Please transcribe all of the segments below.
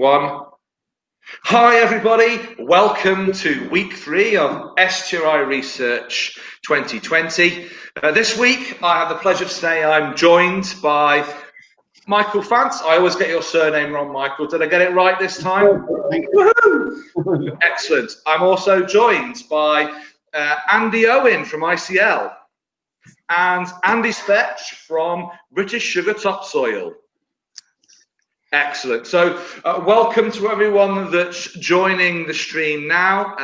One. Hi everybody, welcome to week 3 of STRI Research 2020. This week I have the pleasure to say I'm joined by Michael Fantz. I always get your surname wrong, Michael. Did I get it right this time? Woohoo! Excellent. I'm also joined by Andy Owen from ICL and Andy Spetch from British Sugar Topsoil. Excellent. So welcome to everyone that's joining the stream now.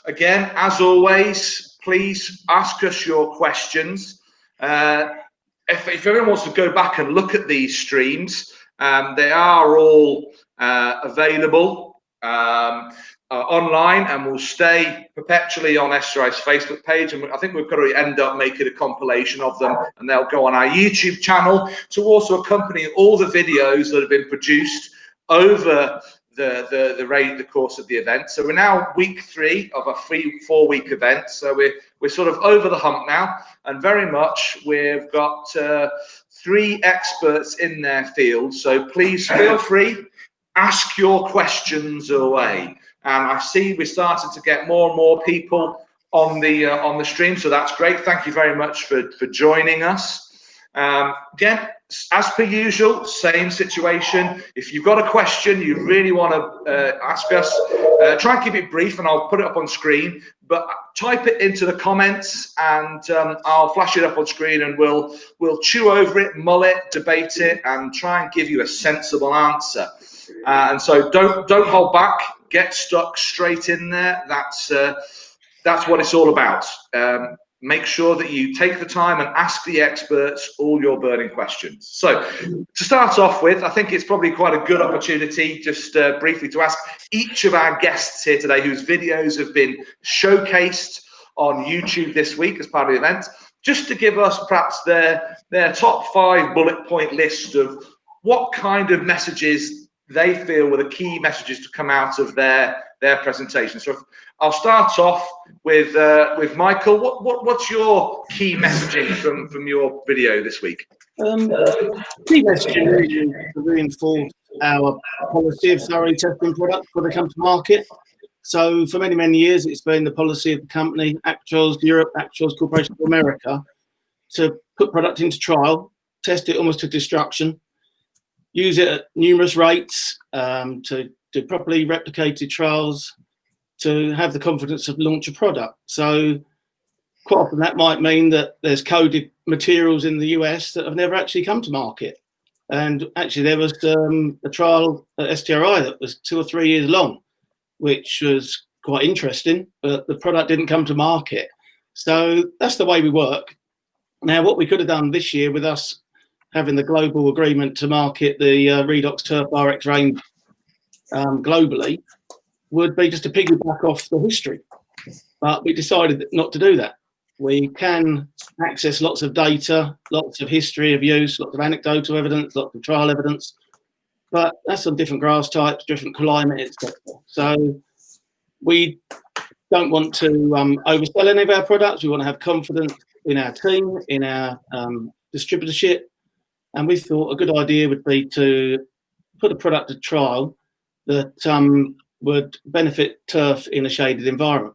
Again, as always, please ask us your questions. If everyone wants to go back and look at these streams, they are all available online and will stay perpetually on STRI's Facebook page, and I think we've got to end up making a compilation of them, and they'll go on our YouTube channel to also accompany all the videos that have been produced over the course of the event. So we're now week 3 of a 4-week event, so we're sort of over the hump now, and very much we've got 3 experts in their field, so please feel free, ask your questions away. And I see we're starting to get more and more people on the stream, so that's great. Thank you very much for joining us. Again, as per usual, same situation. If you've got a question you really want to ask us, try and keep it brief, and I'll put it up on screen. But type it into the comments, and I'll flash it up on screen, and we'll chew over it, mull it, debate it, and try and give you a sensible answer. And so don't hold back. Get stuck straight in there. That's what it's all about. Make sure that you take the time and ask the experts all your burning questions. So to start off with, I think it's probably quite a good opportunity just briefly to ask each of our guests here today, whose videos have been showcased on YouTube this week as part of the event, just to give us perhaps their top 5 bullet point list of what kind of messages they feel were the key messages to come out of their presentation. So I'll start off with Michael. What's your key messaging from your video this week? Key messaging really is to reinforce our policy of thoroughly testing products before they come to market. So for many, many years, it's been the policy of the company, Actuals Europe, Actuals Corporation of America, to put product into trial, test it almost to destruction, use it at numerous rates to do properly replicated trials to have the confidence of launch a product. So quite often that might mean that there's coded materials in the US that have never actually come to market. And actually there was a trial at STRI that was 2 or 3 years long, which was quite interesting, but the product didn't come to market. So that's the way we work. Now, what we could have done this year with us having the global agreement to market the Redox Turf RX range globally would be just to piggyback off the history. But we decided not to do that. We can access lots of data, lots of history of use, lots of anecdotal evidence, lots of trial evidence, but that's on different grass types, different climate, etc. So we don't want to oversell any of our products. We want to have confidence in our team, in our distributorship. And we thought a good idea would be to put a product to trial that would benefit turf in a shaded environment,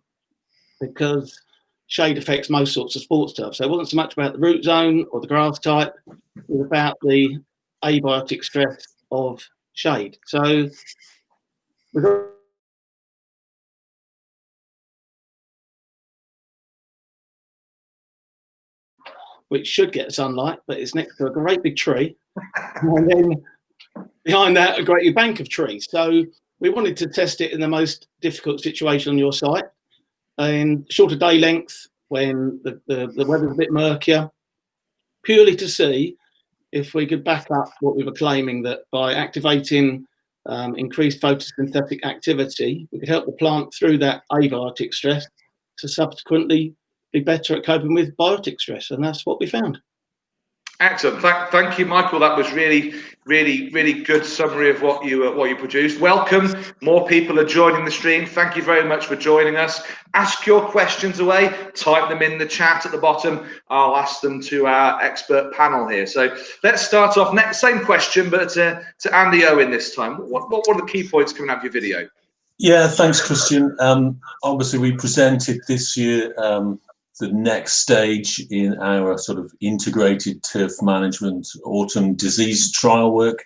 because shade affects most sorts of sports turf. So it wasn't so much about the root zone or the grass type, it was about the abiotic stress of shade. So we've got which should get sunlight, but it's next to a great big tree. And then behind that, a great big bank of trees. So we wanted to test it in the most difficult situation on your site, in shorter day length, when the weather's a bit murkier, purely to see if we could back up what we were claiming, that by activating increased photosynthetic activity, we could help the plant through that abiotic stress to subsequently be better at coping with biotic stress, and that's what we found. Excellent. Thank you, Michael. That was really good summary of what you produced. Welcome. More people are joining the stream. Thank you very much for joining us. Ask your questions away. Type them in the chat at the bottom. I'll ask them to our expert panel here. So let's start off. Next, same question, but to Andy Owen this time. What are the key points coming out of your video? Yeah, thanks, Christian. Obviously, we presented this year the next stage in our sort of integrated turf management autumn disease trial work.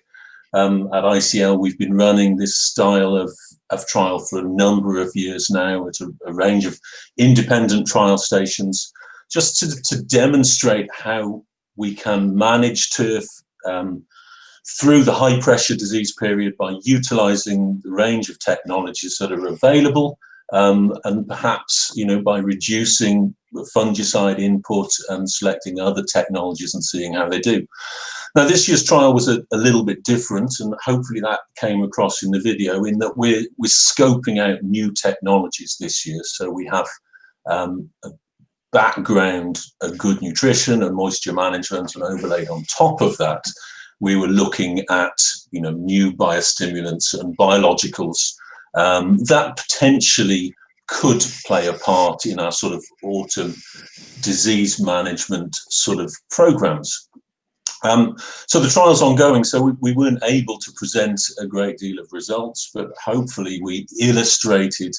At ICL, we've been running this style of trial for a number of years now. It's a range of independent trial stations, just to demonstrate how we can manage turf through the high pressure disease period by utilizing the range of technologies that are available, and perhaps, by reducing fungicide input and selecting other technologies and seeing how they do. Now, this year's trial was a little bit different, and hopefully that came across in the video, in that we're scoping out new technologies this year. So we have a background of good nutrition and moisture management, and overlaid on top of that, we were looking at new biostimulants and biologicals that potentially could play a part in our sort of autumn disease management sort of programs. So the trial's ongoing, so we weren't able to present a great deal of results, but hopefully we illustrated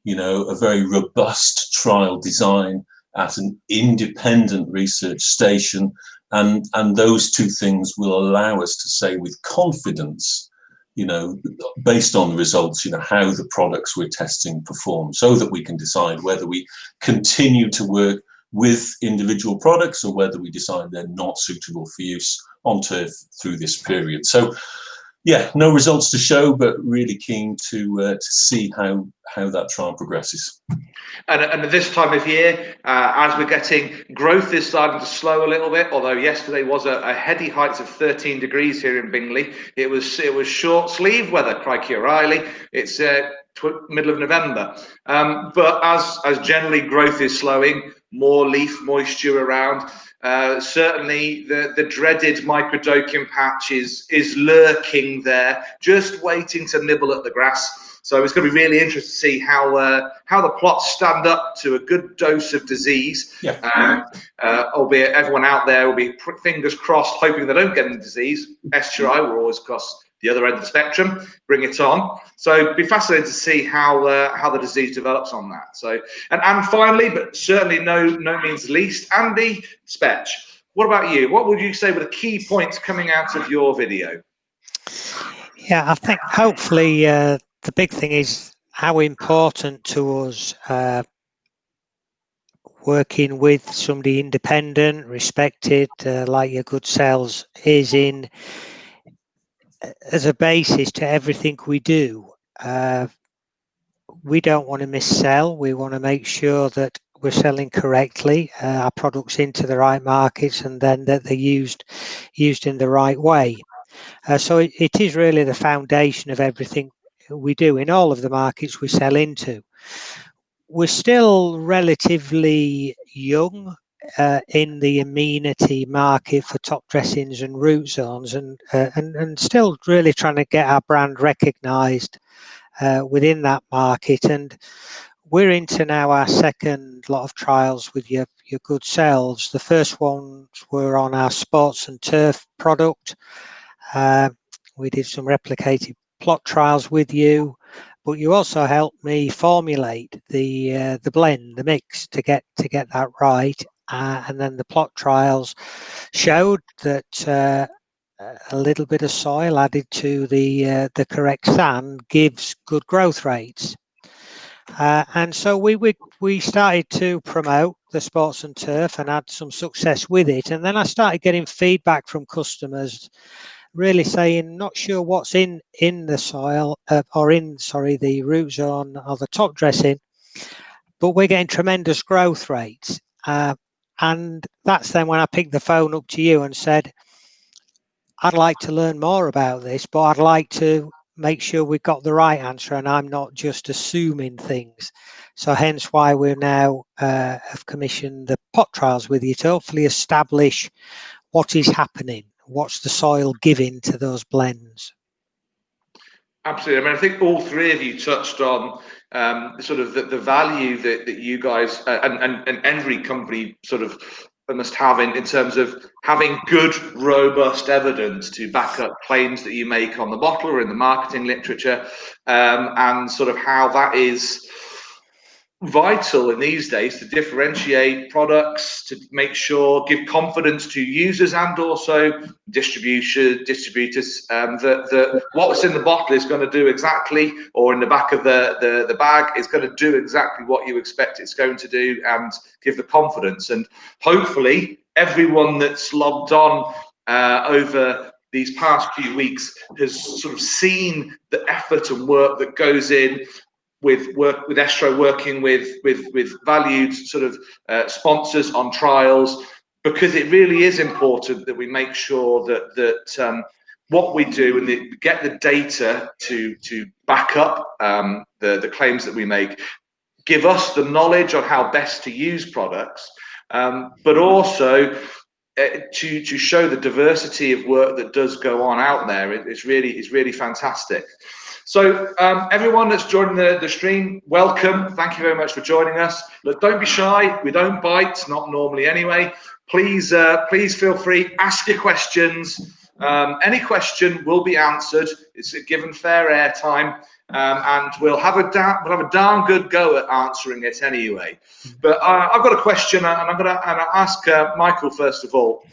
a very robust trial design at an independent research station, and those two things will allow us to say with confidence, based on the results, how the products we're testing perform, so that we can decide whether we continue to work with individual products or whether we decide they're not suitable for use on turf through this period. So yeah, no results to show, but really keen to see how that trial progresses. And at this time of year, as we're getting, growth is starting to slow a little bit. Although yesterday was a heady heights of 13 degrees here in Bingley. It was short sleeve weather, crikey O'Reilly. It's middle of November. But as generally growth is slowing, more leaf moisture around. Certainly the dreaded microdocium patch is lurking there, just waiting to nibble at the grass. So it's going to be really interesting to see how the plots stand up to a good dose of disease. Yeah. Albeit everyone out there will be fingers crossed, hoping they don't get any disease. STRI, we're always across the other end of the spectrum. Bring it on. So it'd be fascinating to see how the disease develops on that. So and finally, but certainly no means least, Andy Spetch. What about you? What would you say were the key points coming out of your video? Yeah, I think hopefully the big thing is how important to us working with somebody independent, respected, like your good selves is in as a basis to everything we do. We don't want to missell. We want to make sure that we're selling correctly our products into the right markets, and then that they're used in the right way. So it is really the foundation of everything we do in all of the markets we sell into. We're still relatively young in the amenity market for top dressings and root zones, and still really trying to get our brand recognised within that market. And we're into now our second lot of trials with your good selves. The first ones were on our sports and turf product. We did some replicated plot trials with you, but you also helped me formulate the blend, the mix, to get that right. And then the plot trials showed that a little bit of soil added to the correct sand gives good growth rates. And so we started to promote the sports and turf and had some success with it. And then I started getting feedback from customers really saying, not sure what's in the soil the root zone or the top dressing, but we're getting tremendous growth rates. And that's then when I picked the phone up to you and said, I'd like to learn more about this, but I'd like to make sure we've got the right answer and I'm not just assuming things. So hence why we're now have commissioned the pot trials with you to hopefully establish what is happening, what's the soil giving to those blends. Absolutely. I mean, I think all three of you touched on sort of the value that you guys and every company sort of must have in terms of having good, robust evidence to back up claims that you make on the bottle or in the marketing literature, and sort of how that is vital in these days to differentiate products, to make sure, give confidence to users and also distributors, that what's in the bottle is going to do exactly, or in the back of the bag is going to do exactly what you expect it's going to do, and give the confidence. And hopefully everyone that's logged on over these past few weeks has sort of seen the effort and work that goes in with STRI working with valued sort of sponsors on trials, because it really is important that we make sure that what we do and get the data to back up the claims that we make, give us the knowledge on how best to use products, but also to show the diversity of work that does go on out there. It's really fantastic. So everyone that's joining the stream, welcome. Thank you very much for joining us. Look, don't be shy. We don't bite, not normally anyway. Please feel free, ask your questions. Any question will be answered. It's given fair airtime, and we'll have a darn good go at answering it anyway. But I've got a question, and I'm going to ask Michael first of all.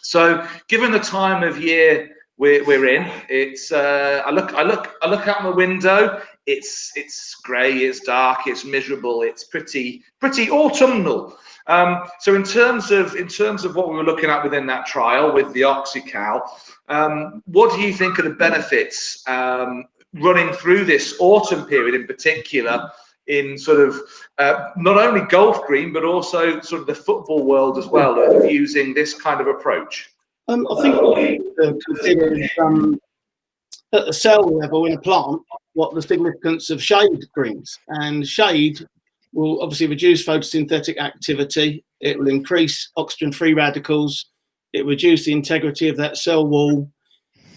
So, given the time of year we're in, it's I look out my window. It's grey, it's dark, it's miserable, it's pretty autumnal. So in terms of what we were looking at within that trial with the OxyCal, what do you think are the benefits running through this autumn period in particular, in sort of not only golf green but also sort of the football world as well, of using this kind of approach? I think considering at the cell level in a plant what the significance of shade brings, and shade will obviously reduce photosynthetic activity. It will increase oxygen free radicals. It will reduce the integrity of that cell wall,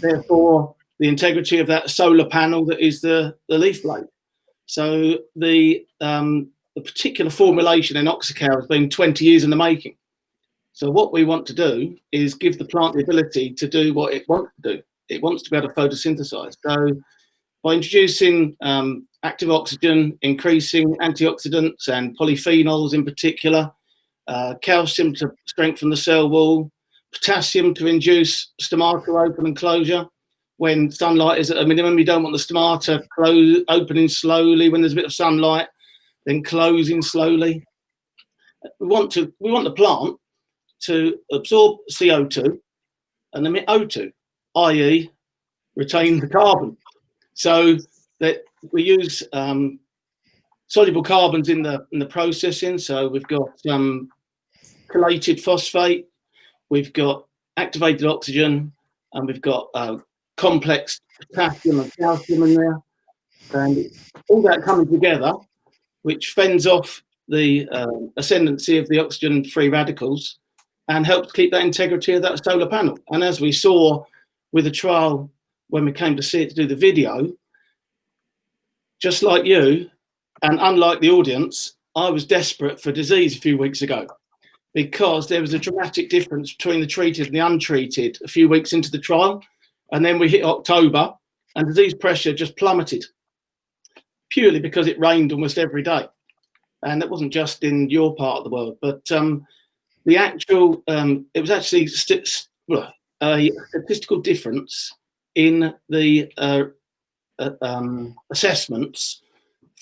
therefore the integrity of that solar panel that is the leaf blade. So the particular formulation in OxyCal has been 20 years in the making. So what we want to do is give the plant the ability to do what it wants to do. It wants to be able to photosynthesize. So by introducing active oxygen, increasing antioxidants and polyphenols in particular, calcium to strengthen the cell wall, potassium to induce stomata open and closure. When sunlight is at a minimum, you don't want the stomata opening slowly when there's a bit of sunlight, then closing slowly. We want the plant to absorb CO2 and emit O2, i.e. retain the carbon. So that we use soluble carbons in the processing. So we've got chelated phosphate, we've got activated oxygen, and we've got complex potassium and calcium in there. And all that coming together, which fends off the ascendancy of the oxygen free radicals and helps keep that integrity of that solar panel. And as we saw with the trial when we came to see it to do the video, just like you, and unlike the audience, I was desperate for disease a few weeks ago, because there was a dramatic difference between the treated and the untreated a few weeks into the trial. And then we hit October and disease pressure just plummeted, purely because it rained almost every day. And that wasn't just in your part of the world, but the actual, it was actually a statistical difference in the assessments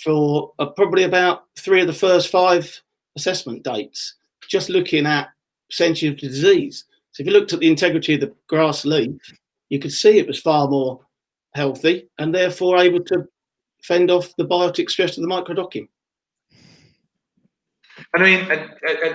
for probably about 3 of the first 5 assessment dates, just looking at percentage of disease. So if you looked at the integrity of the grass leaf, you could see it was far more healthy and therefore able to fend off the biotic stress of the microdocking. And I mean,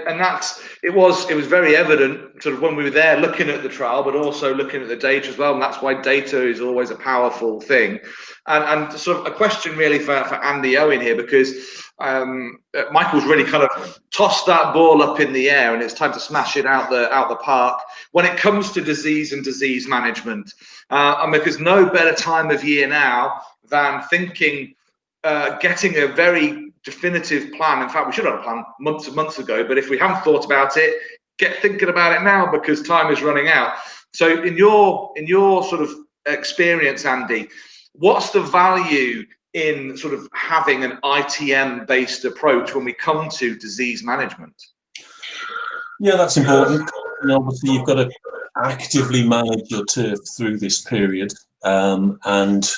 and that's it was very evident sort of when we were there looking at the trial, but also looking at the data as well. And that's why data is always a powerful thing. And sort of a question really for Andy Owen here, because Michael's really kind of tossed that ball up in the air, and it's time to smash it out the park when it comes to disease and disease management. And because no better time of year now than thinking, getting a very definitive plan. In fact, we should have a plan months and months ago, but if we haven't thought about it, get thinking about it now, because time is running out. So in your sort of experience, Andy, what's the value in sort of having an ITM based approach when we come to disease management? Yeah, that's important. And obviously you've got to actively manage your turf through this period, and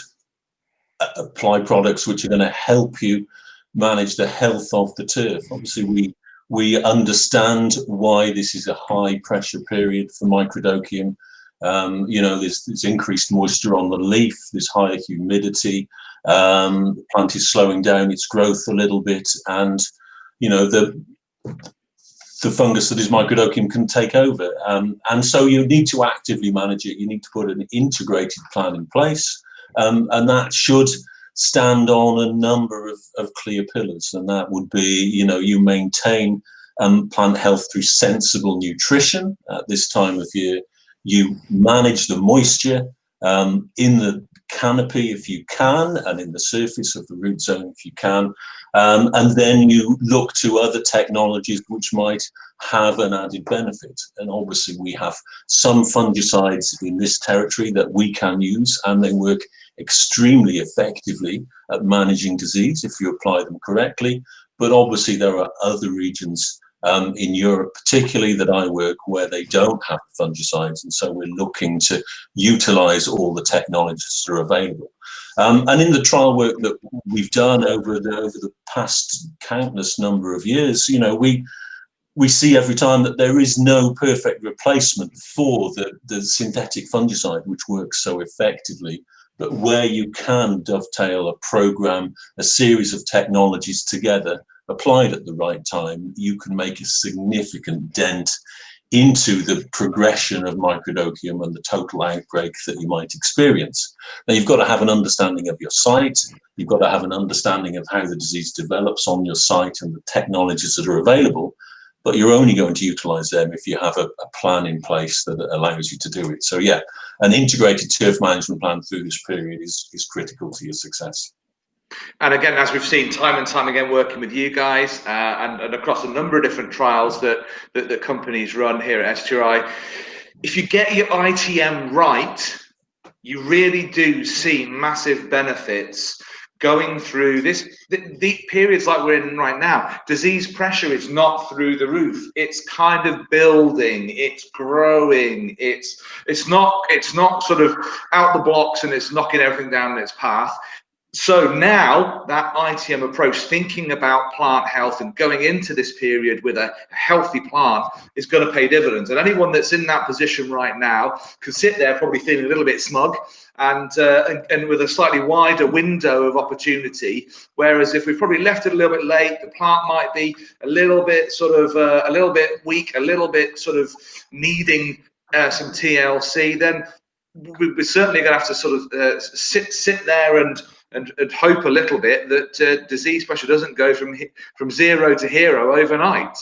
apply products which are going to help you manage the health of the turf. Obviously we understand why this is a high pressure period for microdochium. You know, there's increased moisture on the leaf, there's higher humidity, the plant is slowing down its growth a little bit, and you know, the fungus that is microdochium can take over, and so you need to actively manage it. You need to put an integrated plan in place, and that should stand on a number of clear pillars, and that would be, you know, you maintain plant health through sensible nutrition at this time of year. You manage the moisture in the canopy if you can, and in the surface of the root zone if you can, and then you look to other technologies which might have an added benefit. And obviously we have some fungicides in this territory that we can use, and they work extremely effectively at managing disease if you apply them correctly. But obviously there are other regions in Europe particularly that I work where they don't have fungicides, and so we're looking to utilize all the technologies that are available. And in the trial work that we've done over the past countless number of years, you know, we see every time that there is no perfect replacement for the synthetic fungicide, which works so effectively. But where you can dovetail a program, a series of technologies together, applied at the right time, you can make a significant dent into the progression of microdochium and the total outbreak that you might experience. Now, you've got to have an understanding of your site. You've got to have an understanding of how the disease develops on your site and the technologies that are available. But you're only going to utilize them if you have a plan in place that allows you to do it. So yeah, an integrated turf management plan through this period is critical to your success. And again, as we've seen time and time again, working with you guys and across a number of different trials that companies run here at STRI, if you get your ITM right, you really do see massive benefits going through the periods like we're in right now. Disease pressure is not through the roof. It's kind of building, it's growing, it's not sort of out the blocks and it's knocking everything down its path. So now that ITM approach, thinking about plant health and going into this period with a healthy plant, is going to pay dividends. And anyone that's in that position right now can sit there probably feeling a little bit smug and with a slightly wider window of opportunity. Whereas if we probably left it a little bit late, the plant might be a little bit sort of a little bit weak, a little bit sort of needing some TLC. Then we're certainly going to have to sort of sit there and hope a little bit that disease pressure doesn't go from 0 to hero overnight.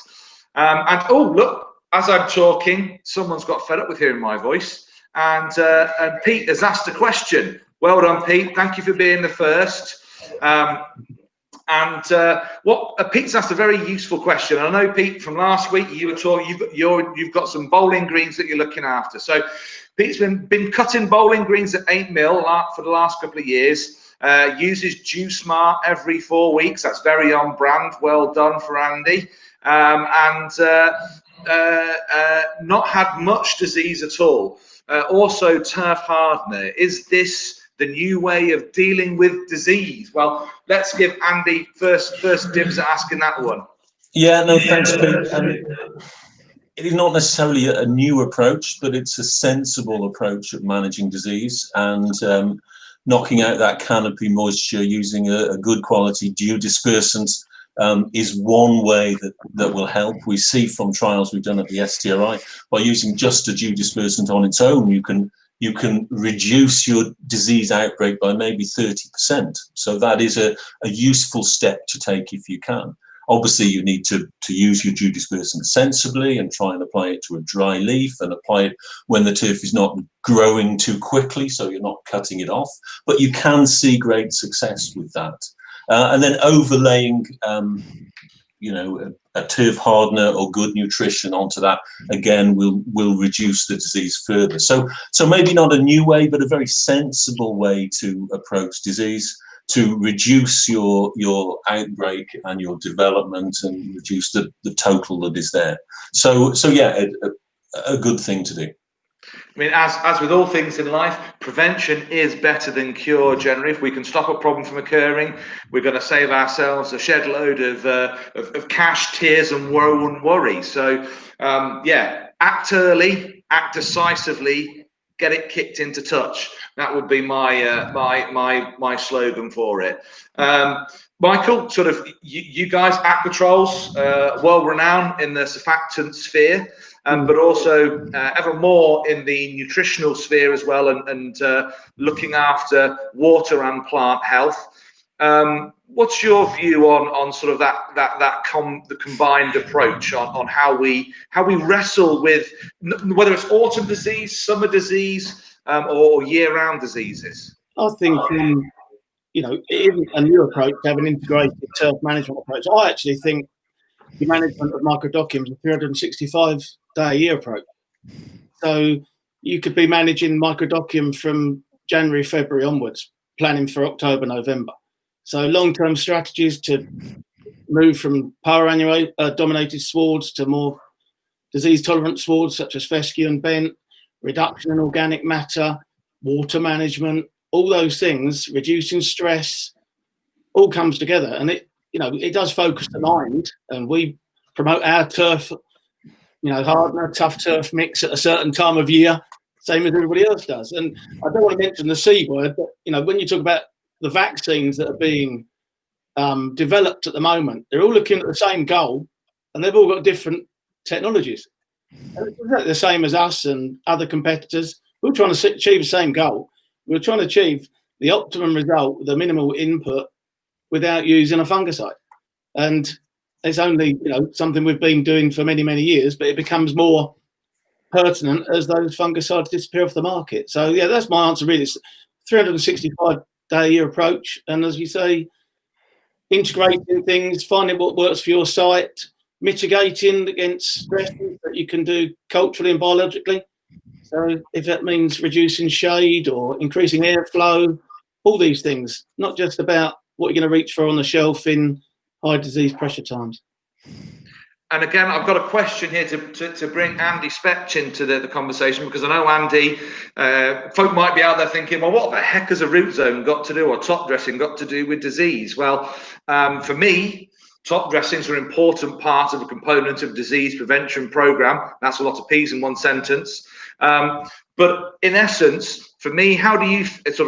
And oh, look, as I'm talking, someone's got fed up with hearing my voice, and Pete has asked a question. Well done, Pete. Thank you for being the first. Pete's asked a very useful question. I know, Pete, from last week you were talking. You've got some bowling greens that you're looking after. So Pete's been cutting bowling greens at 8 mil for the last couple of years. Uses Juice Mart every 4 weeks. That's very on brand. Well done for Andy. Not had much disease at all. Also, turf hardener. Is this the new way of dealing with disease? Well, let's give Andy first dibs at asking that one. Yeah, no, thanks, Pete. It is not necessarily a new approach, but it's a sensible approach of managing disease, and knocking out that canopy moisture using a good quality dew dispersant is one way that will help. We see from trials we've done at the STRI, by using just a dew dispersant on its own, you can reduce your disease outbreak by maybe 30%. So that is a useful step to take if you can. Obviously, you need to use your dew dispersant sensibly and try and apply it to a dry leaf, and apply it when the turf is not growing too quickly, so you're not cutting it off. But you can see great success with that. And then overlaying, a turf hardener or good nutrition onto that, again, will reduce the disease further. So maybe not a new way, but a very sensible way to approach disease, to reduce your outbreak and your development, and reduce the total that is there. So yeah, a good thing to do. I mean, as with all things in life, prevention is better than cure. Generally, if we can stop a problem from occurring, we're going to save ourselves a shed load of cash, tears, and woe and worry. So, yeah, act early, act decisively, get it kicked into touch. That would be my slogan for it. Michael, sort of, you guys, Aquatrols, world renowned in the surfactant sphere. But also ever more in the nutritional sphere as well, and looking after water and plant health. What's your view on sort of the combined approach on how we wrestle with whether it's autumn disease, summer disease, or year-round diseases? I think it isn't a new approach to have an integrated turf management approach. I actually think the management of microdochiums is a 365-day-a-year approach. So you could be managing microdochium from January, February onwards, planning for October, November. So long-term strategies to move from dominated swards to more disease-tolerant swards such as fescue and bent, reduction in organic matter, water management, all those things, reducing stress, all comes together. And it does focus the mind, and we promote our turf, hardener, tough turf mix at a certain time of year, same as everybody else does. And I don't want to mention the C word, but when you talk about the vaccines that are being developed at the moment, they're all looking at the same goal, and they've all got different technologies. And it's exactly the same as us and other competitors. We're trying to achieve the same goal. We're trying to achieve the optimum result with the minimal input without using a fungicide. And it's only something we've been doing for many, many years, but it becomes more pertinent as those fungicides disappear off the market. So yeah, that's my answer really. It's 365-day-a-year approach, and as you say, integrating things, finding what works for your site, mitigating against stresses that you can do culturally and biologically. So if that means reducing shade or increasing airflow, all these things, not just about what you're going to reach for on the shelf in high disease pressure times. And again, I've got a question here to bring Andy Spetch into the conversation, because I know Andy, folk might be out there thinking, well, what the heck has a root zone got to do, or top dressing got to do with disease? Well, for me, top dressings are an important part of a component of disease prevention program. That's a lot of P's in one sentence. But in essence, for me, how do you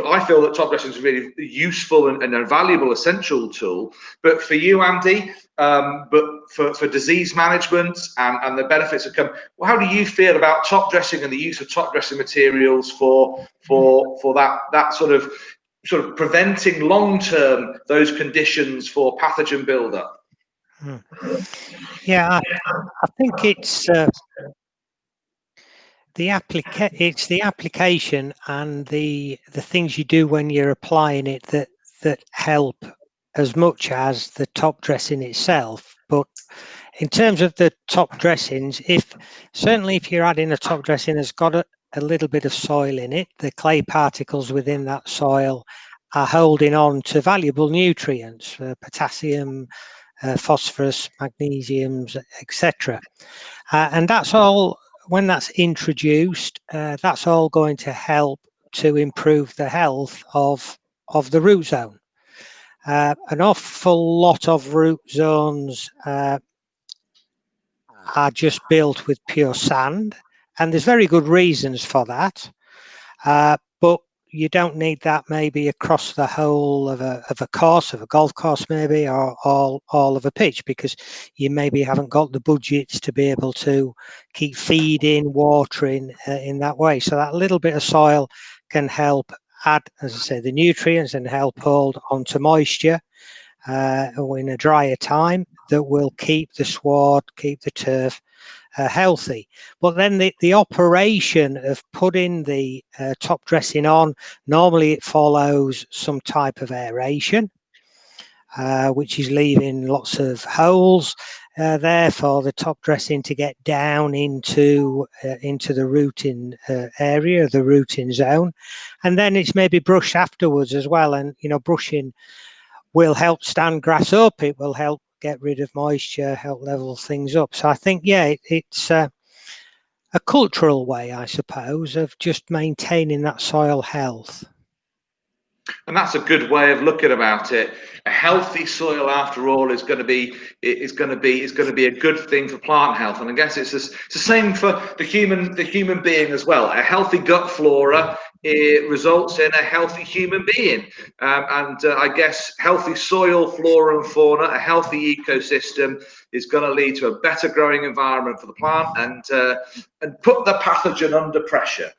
I feel that top dressing is a really useful and a valuable, essential tool. But for you, Andy, but for disease management and the benefits that come, well, how do you feel about top dressing and the use of top dressing materials for that sort of preventing long-term those conditions for pathogen buildup? Yeah, I think it's the application and the things you do when you're applying it that help as much as the top dressing itself. But in terms of the top dressings, if you're adding a top dressing that's got a little bit of soil in it, the clay particles within that soil are holding on to valuable nutrients, potassium, phosphorus, magnesiums, etc. And that's all. When that's introduced, that's all going to help to improve the health of the root zone. An awful lot of root zones are just built with pure sand, and there's very good reasons for that. But you don't need that maybe across the whole of a course, of a golf course maybe, or all of a pitch, because you maybe haven't got the budgets to be able to keep feeding, watering in that way. So that little bit of soil can help add, as I say, the nutrients and help hold onto moisture in a drier time that will keep the sward, keep the turf healthy. But then the operation of putting the top dressing on, normally it follows some type of aeration, which is leaving lots of holes there for the top dressing to get down into the rooting area, the rooting zone. And then it's maybe brushed afterwards as well. And, you know, brushing will help stand grass up. It will help get rid of moisture, help level things up. So I think, yeah, it's a cultural way, I suppose, of just maintaining that soil health. And that's a good way of looking about it. A healthy soil, after all, is going to be a good thing for plant health. And I guess it's the same for the human being as well. A healthy gut flora, it results in a healthy human being. I guess healthy soil, flora and fauna, a healthy ecosystem is going to lead to a better growing environment for the plant and put the pathogen under pressure.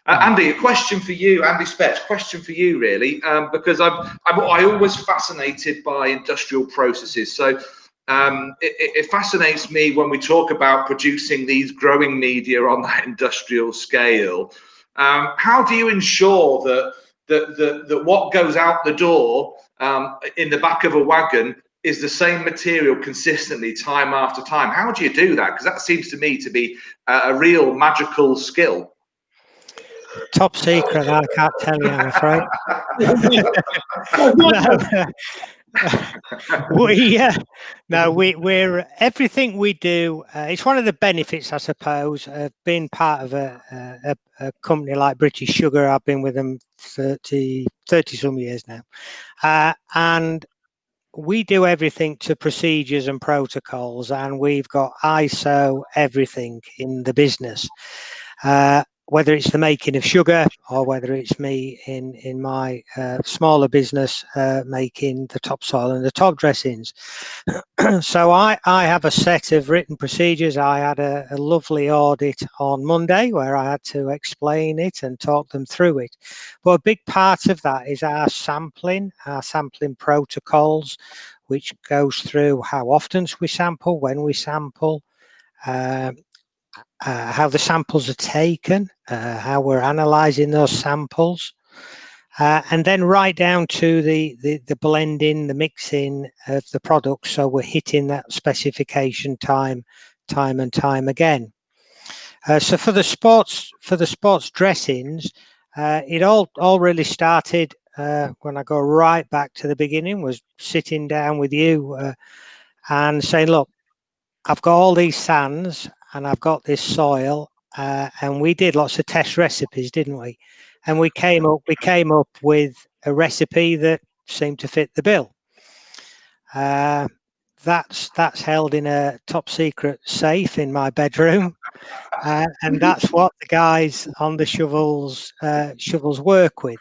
Andy, a question for you, Andy Spetz, question for you really, because I'm always fascinated by industrial processes. So it fascinates me when we talk about producing these growing media on that industrial scale. How do you ensure that what goes out the door in the back of a wagon is the same material consistently time after time? How do you do that? Because that seems to me to be a real magical skill. Top secret, I can't tell you, I'm afraid. We're everything we do. It's one of the benefits, I suppose, of being part of a company like British Sugar. I've been with them 30 some years now, and we do everything to procedures and protocols, and we've got ISO everything in the business. Whether it's the making of sugar or whether it's me in my smaller business making the topsoil and the top dressings. So I have a set of written procedures. I had a lovely audit on Monday where I had to explain it and talk them through it. But a big part of that is our sampling protocols, which goes through how often we sample, when we sample, how the samples are taken, how we're analysing those samples, and then right down to the blending, the mixing of the products, so we're hitting that specification time and time again. So for the sports dressings, it all really started when I go right back to the beginning, was sitting down with you and saying, look, I've got all these sands and I've got this soil, and we did lots of test recipes, didn't we? And we came up with a recipe that seemed to fit the bill. That's held in a top secret safe in my bedroom, and that's what the guys on the shovels work with.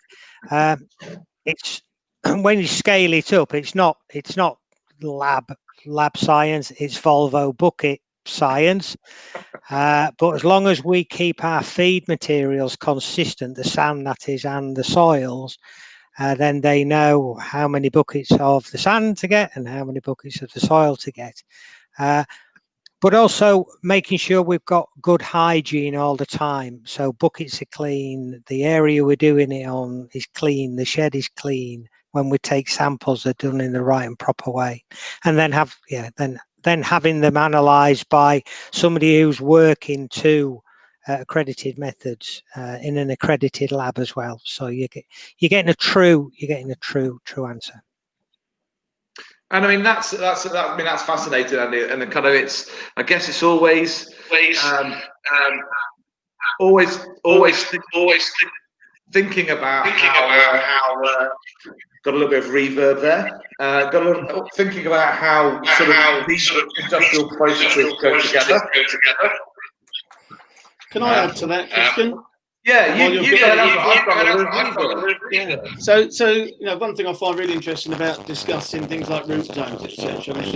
It's when you scale it up, it's not lab science, it's Volvo bucket science. But as long as we keep our feed materials consistent, the sand that is and the soils, then they know how many buckets of the sand to get and how many buckets of the soil to get. But also making sure we've got good hygiene all the time. So buckets are clean, the area we're doing it on is clean, the shed is clean. When we take samples, they're done in the right and proper way. And then then having them analysed by somebody who's working to accredited methods in an accredited lab as well. So you're getting a true answer. And I mean that's fascinating, Andy. And kind of I guess it's always thinking about how got a little bit of reverb there. Thinking about how these industrial processes go together. Can I add to that, Christian? Yeah, So one thing I find really interesting about discussing things like root zones, etc. And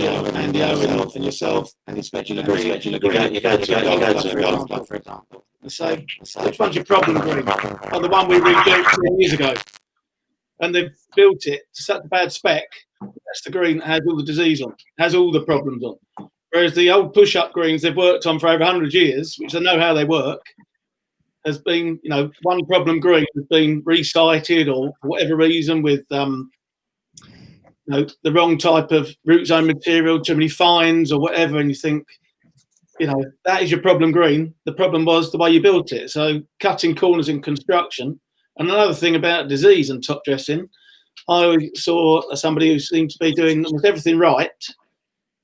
the Owen and yourself and his vegetable green, you go to a golf club, for example, and say, which one's your problem green? Oh, the one we rebuilt 10 years ago, and they've built it to such a bad spec. That's the green that has all the disease on, has all the problems on. Whereas the old push-up greens they've worked on for over 100 years, which I know how they work, has been, one problem green has been recited or for whatever reason with, the wrong type of root zone material, too many fines or whatever, and you think, that is your problem green. The problem was the way you built it. So cutting corners in construction. And another thing about disease and top dressing, I saw somebody who seemed to be doing almost everything right,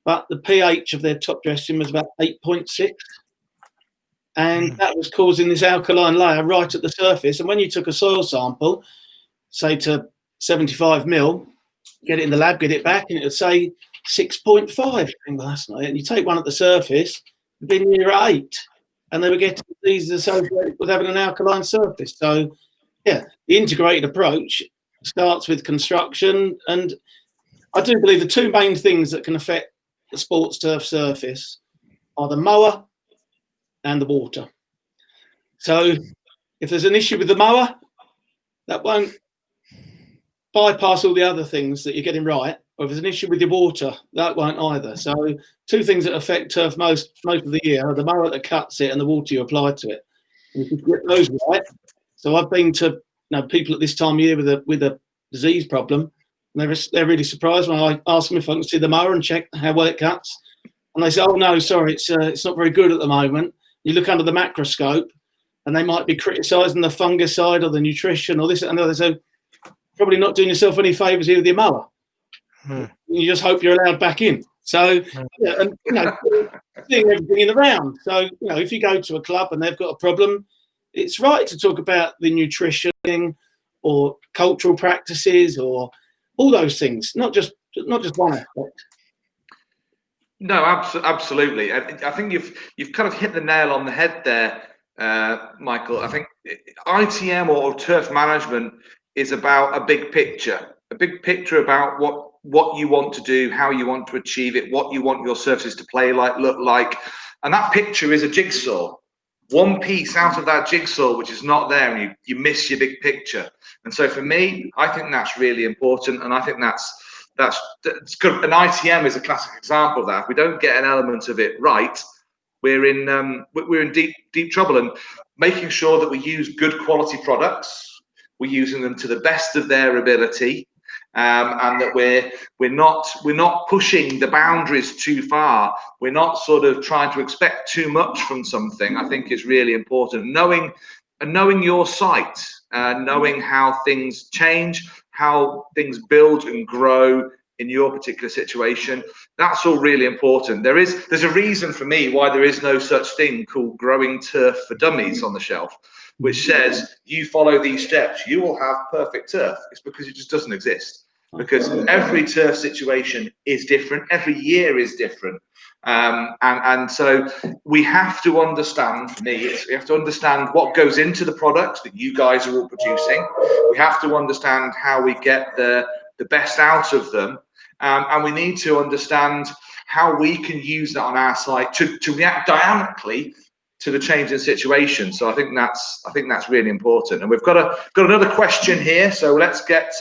but the pH of their top dressing was about 8.6. And that was causing this alkaline layer right at the surface. And when you took a soil sample, say to 75 mil, get it in the lab, get it back, and it would say 6.5. That's not it. And you take one at the surface, it'd be near 8. And they were getting diseases associated with having an alkaline surface. So, yeah, the integrated approach starts with construction. And I do believe the two main things that can affect the sports turf surface are the mower and the water. So if there's an issue with the mower, that won't bypass all the other things that you're getting right. Or if there's an issue with your water, that won't either. So two things that affect turf most of the year are the mower that cuts it and the water you apply to it. And if you get those right, so I've been to people at this time of year with a disease problem, and they're really surprised when I ask them if I can see the mower and check how well it cuts, and they say, "Oh no, sorry, it's not very good at the moment." You look under the macroscope, and they might be criticising the fungicide or the nutrition or this and that. So probably not doing yourself any favours here with your mower. You just hope you're allowed back in. So and seeing everything in the round. So if you go to a club and they've got a problem, it's right to talk about the nutrition or cultural practices or all those things, not just one aspect. No, absolutely. I think you've kind of hit the nail on the head there, Michael. I think ITM or turf management is about a big picture about what you want to do, how you want to achieve it, what you want your surfaces to look like, and that picture is a jigsaw. One piece out of that jigsaw which is not there, and you miss your big picture. And so for me, I think that's really important, and I think that's good. An ITM is a classic example of that. If we don't get an element of it right, we're in deep trouble. And making sure that we use good quality products, we're using them to the best of their ability, and that we're not pushing the boundaries too far. We're not sort of trying to expect too much from something. I think is really important. Knowing your site, knowing how things change, how things build and grow in your particular situation, that's all really important. There's a reason for me why there is no such thing called growing turf for dummies on the shelf, which says you follow these steps, you will have perfect turf. It's because it just doesn't exist. Because every turf situation is different, every year is different. And so we have to understand, for me, we have to understand what goes into the products that you guys are all producing. We have to understand how we get the best out of them. And we need to understand how we can use that on our site to react dynamically to the changing situation. So I think that's really important. And we've got another question here, so let's get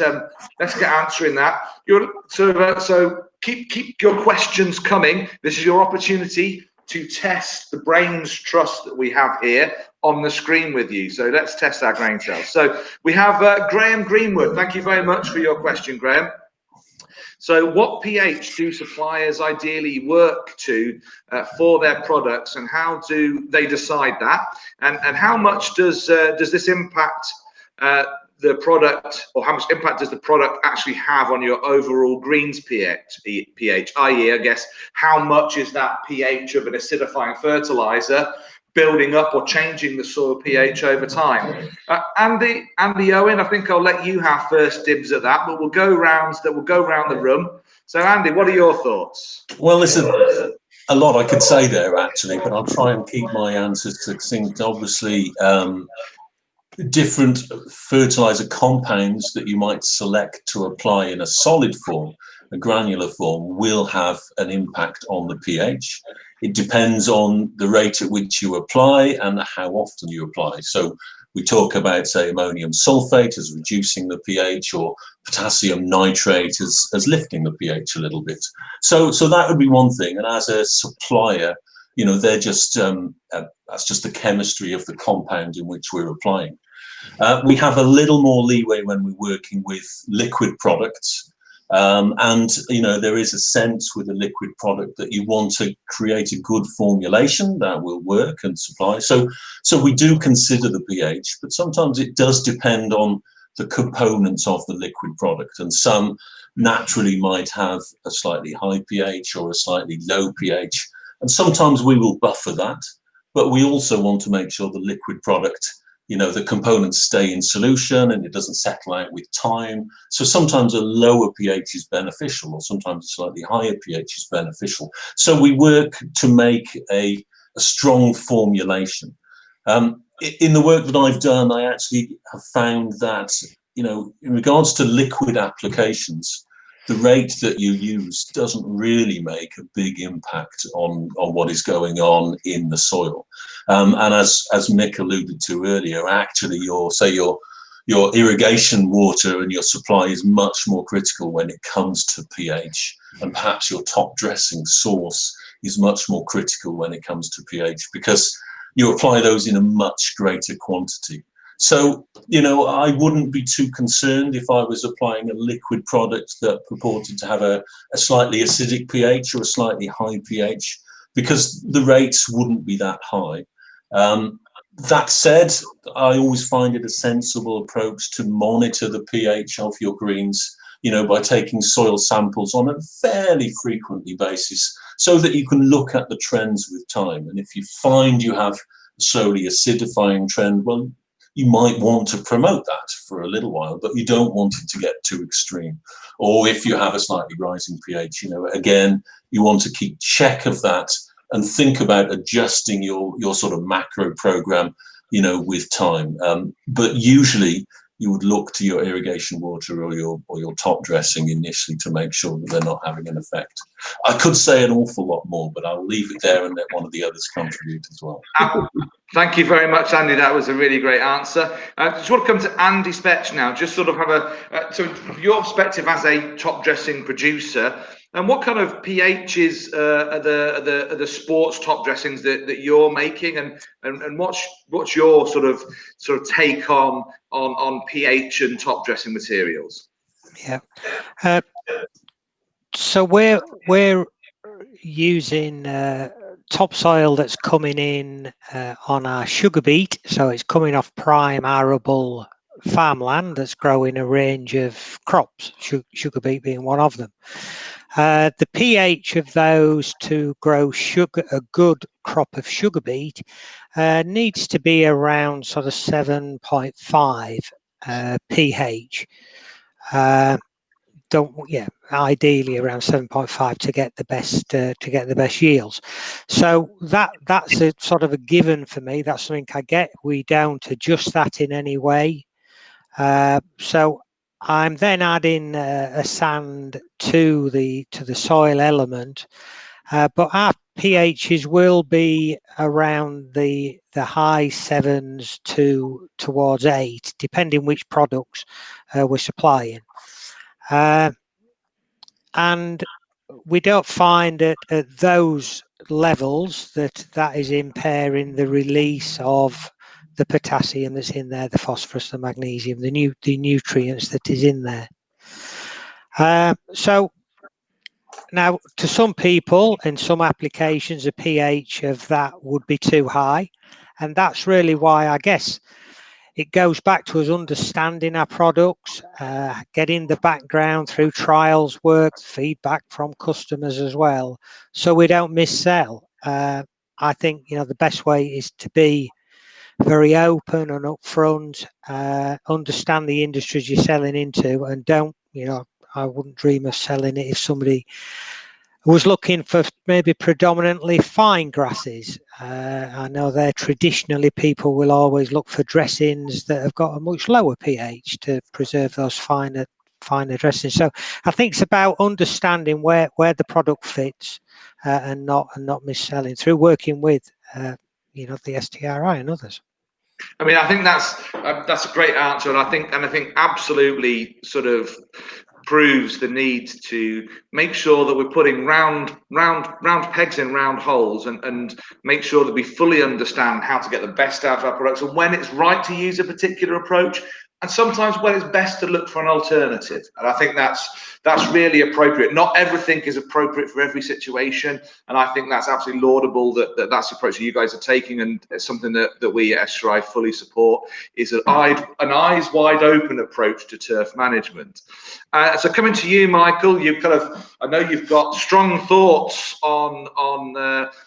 answering that. So keep your questions coming. This is your opportunity to test the brains trust that we have here on the screen with you. So let's test our grain cells. So we have Graham Greenwood. Thank you very much for your question, Graham. So what pH do suppliers ideally work to for their products, and how do they decide that? And how much does this impact the product, or how much impact does the product actually have on your overall greens pH? I.e., I guess, how much is that pH of an acidifying fertilizer building up or changing the soil pH over time? Andy Owen, I think I'll let you have first dibs at that, but we'll go round the room. So Andy, what are your thoughts? Well, listen, a lot I could say there actually, but I'll try and keep my answers succinct. Obviously, different fertilizer compounds that you might select to apply in a solid form, a granular form, will have an impact on the pH. It depends on the rate at which you apply and how often you apply. So we talk about, say, ammonium sulfate as reducing the pH, or potassium nitrate as lifting the pH a little bit. So that would be one thing. And as a supplier, you know, they're just that's just the chemistry of the compound in which we're applying. We have a little more leeway when we're working with liquid products. And, you know, there is a sense with a liquid product that you want to create a good formulation that will work and supply. So we do consider the pH, but sometimes it does depend on the components of the liquid product. And some naturally might have a slightly high pH or a slightly low pH. And sometimes we will buffer that, but we also want to make sure the liquid product, you know, the components stay in solution and it doesn't settle out with time. So sometimes a lower pH is beneficial, or sometimes a slightly higher pH is beneficial. So we work to make a strong formulation. In the work that I've done, I actually have found that, you know, in regards to liquid applications, the rate that you use doesn't really make a big impact on what is going on in the soil. And as Mick alluded to earlier, actually your irrigation water and your supply is much more critical when it comes to pH, and perhaps your top dressing source is much more critical when it comes to pH, because you apply those in a much greater quantity. So, you know, I wouldn't be too concerned if I was applying a liquid product that purported to have a slightly acidic pH or a slightly high pH, because the rates wouldn't be that high. That said, I always find it a sensible approach to monitor the pH of your greens, you know, by taking soil samples on a fairly frequently basis, so that you can look at the trends with time. And if you find you have a slowly acidifying trend, well, you might want to promote that for a little while, but you don't want it to get too extreme. Or if you have a slightly rising pH, you know, again, you want to keep check of that and think about adjusting your sort of macro program, you know, with time. But usually you would look to your irrigation water or your top dressing initially to make sure that they're not having an effect. I could say an awful lot more, but I'll leave it there and let one of the others contribute as well. Thank you very much, Andy. That was a really great answer. I just want to come to Andy Spetch now, just sort of have so from your perspective as a top dressing producer, and what kind of pHs are the sports top dressings that you're making, and what's your sort of take on pH and top dressing materials? Yeah. So we're using topsoil that's coming in on our sugar beet, so it's coming off prime arable farmland that's growing a range of crops, sugar beet being one of them. The pH of those to grow a good crop of sugar beet needs to be around sort of 7.5 pH. Ideally around 7.5 to get the best yields. So that's a sort of a given for me. That's something I get. We don't adjust that in any way. So I'm then adding a sand to the soil element, but our pHs will be around the high 7s towards 8, depending which products we're supplying. And we don't find at those levels that is impairing the release of the potassium that's in there, the phosphorus, the magnesium, the nutrients that is in there. So now, to some people in some applications, a pH of that would be too high, and that's really why I guess it goes back to us understanding our products, getting the background through trials work, feedback from customers as well, so we don't missell. I think, you know, the best way is to be very open and upfront, understand the industries you're selling into, and don't, you know, I wouldn't dream of selling it if somebody was looking for maybe predominantly fine grasses. I know there traditionally people will always look for dressings that have got a much lower pH to preserve those finer dressings. So I think it's about understanding where the product fits and not mis-selling through working with the STRI and others. I mean, I think that's a great answer, and I think absolutely sort of proves the need to make sure that we're putting round pegs in round holes, and make sure that we fully understand how to get the best out of our products, and when it's right to use a particular approach, and sometimes when it's best to look for an alternative. And I think that's really appropriate. Not everything is appropriate for every situation, and I think that's absolutely laudable that that's the approach that you guys are taking, and it's something that we at STRI fully support, is an eyes wide open approach to turf management. So coming to you, Michael, I know you've got strong thoughts on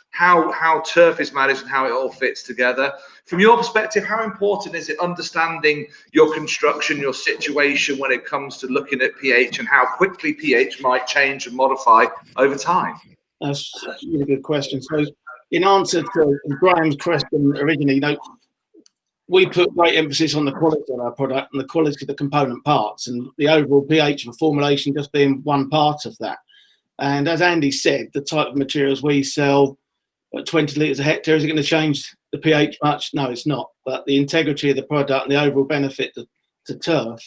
how turf is managed and how it all fits together. From your perspective, how important is it understanding your construction, your situation when it comes to looking at pH, and how quickly pH might change and modify over time? That's a really good question. So in answer to Graham's question originally, we put great emphasis on the quality of our product and the quality of the component parts, and the overall pH of a formulation just being one part of that. And as Andy said, the type of materials we sell at 20 litres a hectare, is it going to change the pH much? No, it's not. But the integrity of the product and the overall benefit to turf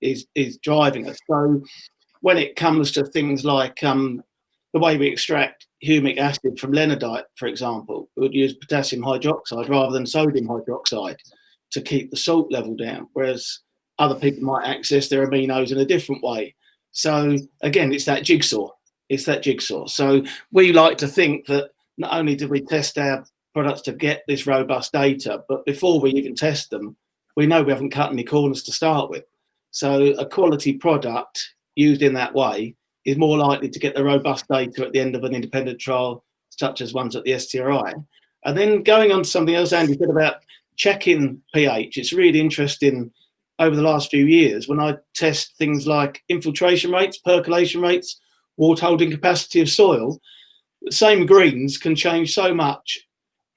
is driving us. So when it comes to things like the way we extract humic acid from lenodite, for example, we would use potassium hydroxide rather than sodium hydroxide to keep the salt level down, whereas other people might access their aminos in a different way. So again, it's that jigsaw. So we like to think that not only do we test our products to get this robust data, but before we even test them, we know we haven't cut any corners to start with. So a quality product used in that way is more likely to get the robust data at the end of an independent trial, such as ones at the STRI. And then going on to something else Andy said about checking pH, it's really interesting over the last few years when I test things like infiltration rates, percolation rates, water holding capacity of soil. The same greens can change so much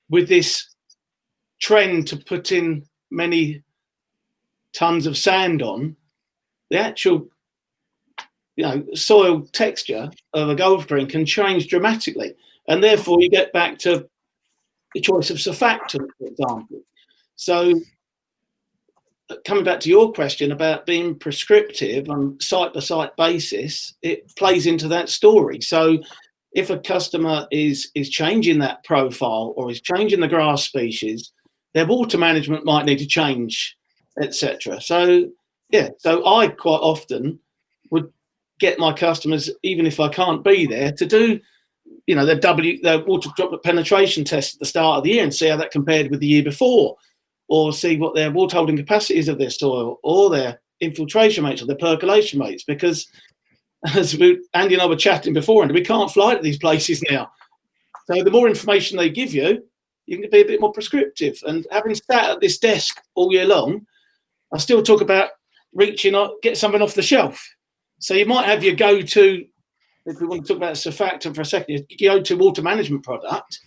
with this trend to put in many tons of sand on. The actual soil texture of a golf green can change dramatically, and therefore you get back to the choice of surfactant, for example. So coming back to your question about being prescriptive on site-by-site basis, it plays into that story. So if a customer is changing that profile or is changing the grass species, their water management might need to change, etc. So so I quite often would get my customers, even if I can't be there, to do their water droplet penetration test at the start of the year and see how that compared with the year before, or see what their water holding capacity is of their soil, or their infiltration rates or their percolation rates, because as Andy and I were chatting before, and we can't fly to these places now. So the more information they give you, you can be a bit more prescriptive. And having sat at this desk all year long, I still talk about reaching out, get something off the shelf. So you might have your go-to, if we want to talk about surfactant for a second, your go-to water management product.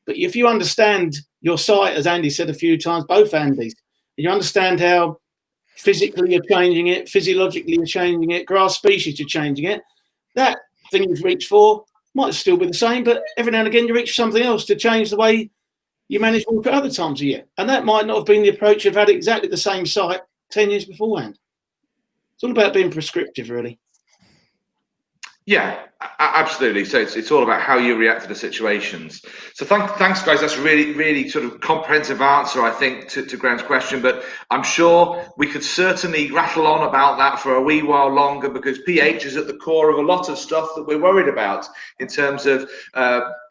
But if you understand your site, as Andy said a few times, both Andys, you understand how physically you're changing it, physiologically you're changing it, grass species you're changing it, that thing you've reached for might still be the same, but every now and again you reach something else to change the way you manage water other times a year. And that might not have been the approach you've had exactly the same site 10 years beforehand. It's all about being prescriptive, really. Yeah, absolutely. So it's all about how you react to the situations. So thanks, guys. That's a really sort of comprehensive answer, I think, to Graham's question. But I'm sure we could certainly rattle on about that for a wee while longer, because pH is at the core of a lot of stuff that we're worried about in terms of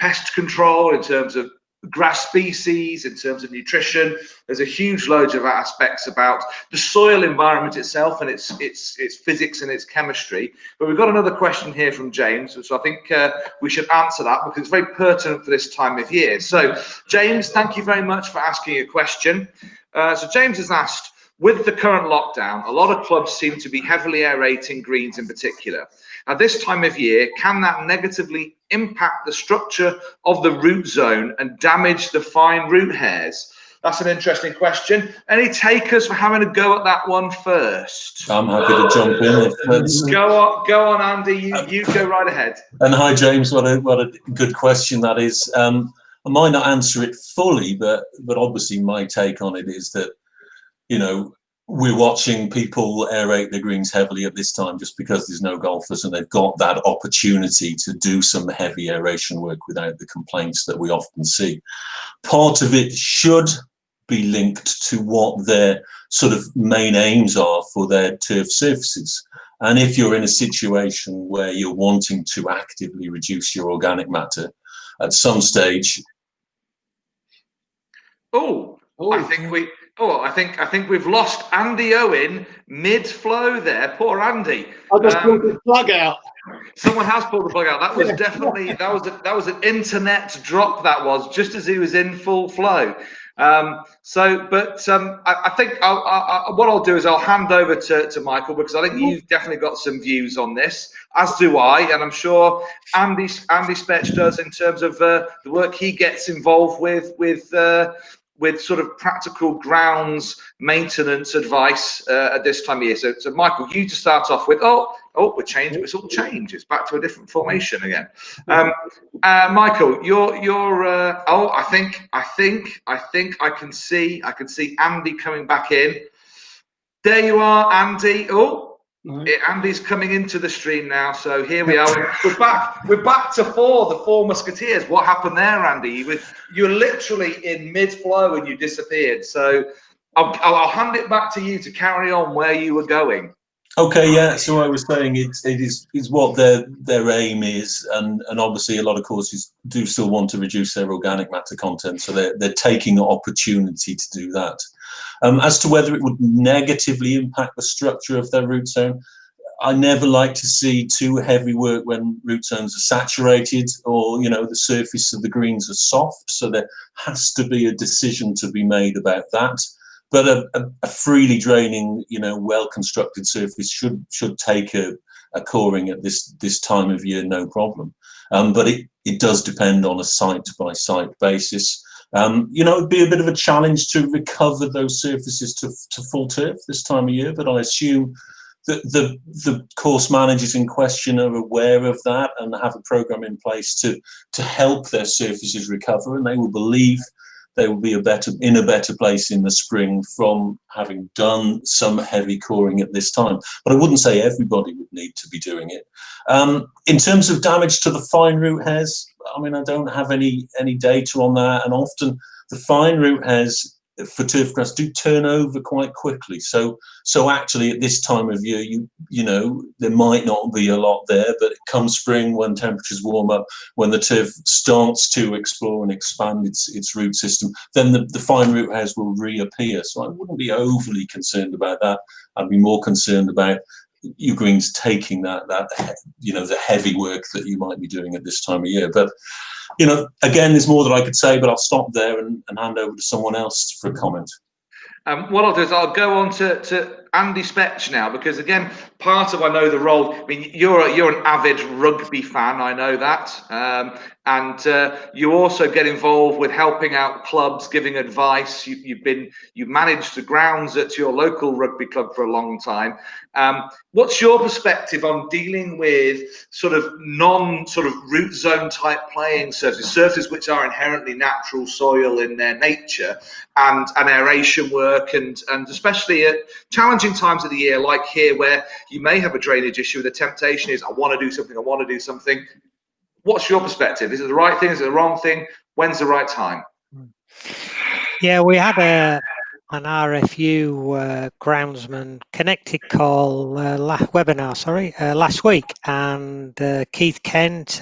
pest control, in terms of grass species, in terms of nutrition. There's a huge load of aspects about the soil environment itself and its physics and its chemistry. But we've got another question here from James, so I think we should answer that because it's very pertinent for this time of year. So James, thank you very much for asking a question. So James has asked, with the current lockdown, a lot of clubs seem to be heavily aerating greens in particular. At this time of year, can that negatively impact the structure of the root zone and damage the fine root hairs? That's an interesting question. Any takers for having a go at that one first? I'm happy to jump in. If that's... Go on, Andy. You go right ahead. And hi, James. What a good question that is. I might not answer it fully, but obviously my take on it is that, you know, we're watching people aerate their greens heavily at this time just because there's no golfers and they've got that opportunity to do some heavy aeration work without the complaints that we often see. Part of it should be linked to what their sort of main aims are for their turf surfaces. And if you're in a situation where you're wanting to actively reduce your organic matter at some stage. I think we've lost Andy Owen mid-flow there. Poor Andy. I just pulled the plug out. Someone has pulled the plug out. That was definitely that was an internet drop. That was just as he was in full flow. I think what I'll do is I'll hand over to Michael, because I think you've definitely got some views on this, as do I, and I'm sure Andy Spetch does in terms of the work he gets involved with sort of practical grounds maintenance advice at this time of year. So Michael, you to start off with. We're changing. It's all changed. It's back to a different formation again. Michael, I think I can see Andy coming back in. There you are, Andy. Andy's coming into the stream now. So here we are. We're back to the four musketeers. What happened there, Andy? You're literally in mid-flow and you disappeared. So I'll hand it back to you to carry on where you were going. Okay, yeah. So I was saying it is what their aim is, and obviously a lot of courses do still want to reduce their organic matter content, so they're taking the opportunity to do that. As to whether it would negatively impact the structure of their root zone, I never like to see too heavy work when root zones are saturated, or the surface of the greens are soft. So there has to be a decision to be made about that. But a freely draining, well-constructed surface should take a coring at this time of year, no problem. But it does depend on a site-by-site basis. It'd be a bit of a challenge to recover those surfaces to full turf this time of year, but I assume that the course managers in question are aware of that and have a program in place to help their surfaces recover, and they will believe they will be in a better place in the spring from having done some heavy coring at this time. But I wouldn't say everybody would need to be doing it. In terms of damage to the fine root hairs, I mean, I don't have any data on that, and often the fine root hairs for turf grass do turn over quite quickly. So actually at this time of year, there might not be a lot there, but come spring, when temperatures warm up, when the turf starts to explore and expand its root system, then the fine root hairs will reappear. So I wouldn't be overly concerned about that. I'd be more concerned about your greens taking that the heavy work that you might be doing at this time of year. But again, there's more that I could say, but I'll stop there and hand over to someone else for a comment. What I'll do is I'll go on to Andy Spetch now, because again, part of I know the role. I mean, you're an avid rugby fan, I know that, and you also get involved with helping out clubs, giving advice. You've managed the grounds at your local rugby club for a long time. What's your perspective on dealing with sort of root zone type playing surfaces which are inherently natural soil in their nature, and aeration work, and especially at challenging times of the year like here, where you may have a drainage issue, the temptation is I want to do something. What's your perspective? Is it the right thing? Is it the wrong thing? When's the right time? Yeah, we had an RFU groundsman connected call webinar last week, and Keith Kent